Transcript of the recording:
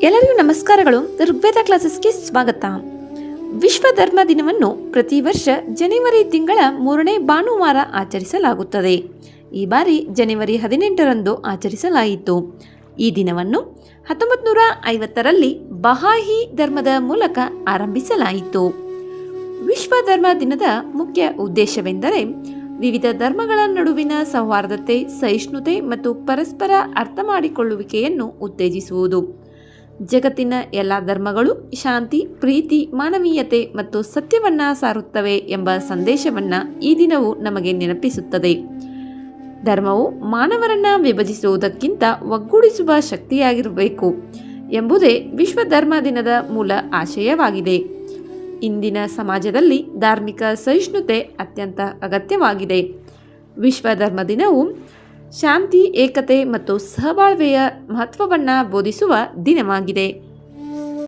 ಎಲ್ಲರಿಗೂ ನಮಸ್ಕಾರಗಳು. ಋಗ್ವೇದ ಕ್ಲಾಸಸ್ಗೆ ಸ್ವಾಗತ. ವಿಶ್ವ ಧರ್ಮ ದಿನವನ್ನು ಪ್ರತಿ ವರ್ಷ ಜನವರಿ ತಿಂಗಳ 3ನೇ ಭಾನುವಾರ ಆಚರಿಸಲಾಗುತ್ತದೆ. ಈ ಬಾರಿ ಜನವರಿ 18ರಂದು ಆಚರಿಸಲಾಯಿತು. ಈ ದಿನವನ್ನು 1950ರಲ್ಲಿ ಬಹಾಯಿ ಧರ್ಮದ ಮೂಲಕ ಆರಂಭಿಸಲಾಯಿತು. ವಿಶ್ವ ಧರ್ಮ ದಿನದ ಮುಖ್ಯ ಉದ್ದೇಶವೆಂದರೆ ವಿವಿಧ ಧರ್ಮಗಳ ನಡುವಿನ ಸೌಹಾರ್ದತೆ, ಸಹಿಷ್ಣುತೆ ಮತ್ತು ಪರಸ್ಪರ ಅರ್ಥ ಮಾಡಿಕೊಳ್ಳುವಿಕೆಯನ್ನು ಉತ್ತೇಜಿಸುವುದು. ಜಗತ್ತಿನ ಎಲ್ಲ ಧರ್ಮಗಳು ಶಾಂತಿ, ಪ್ರೀತಿ, ಮಾನವೀಯತೆ ಮತ್ತು ಸತ್ಯವನ್ನು ಸಾರುತ್ತವೆ ಎಂಬ ಸಂದೇಶವನ್ನು ಈ ದಿನವು ನಮಗೆ ನೆನಪಿಸುತ್ತದೆ. ಧರ್ಮವು ಮಾನವರನ್ನು ವಿಭಜಿಸುವುದಕ್ಕಿಂತ ಒಗ್ಗೂಡಿಸುವ ಶಕ್ತಿಯಾಗಿರಬೇಕು ಎಂಬುದೇ ವಿಶ್ವ ಧರ್ಮ ದಿನದ ಮೂಲ ಆಶಯವಾಗಿದೆ. ಇಂದಿನ ಸಮಾಜದಲ್ಲಿ ಧಾರ್ಮಿಕ ಸಹಿಷ್ಣುತೆ ಅತ್ಯಂತ ಅಗತ್ಯವಾಗಿದೆ. ವಿಶ್ವ ಧರ್ಮ ದಿನವು ಶಾಂತಿ, ಏಕತೆ ಮತ್ತು ಸಹಬಾಳ್ವೆಯ ಮಹತ್ವವನ್ನು ಬೋಧಿಸುವ ದಿನವಾಗಿದೆ.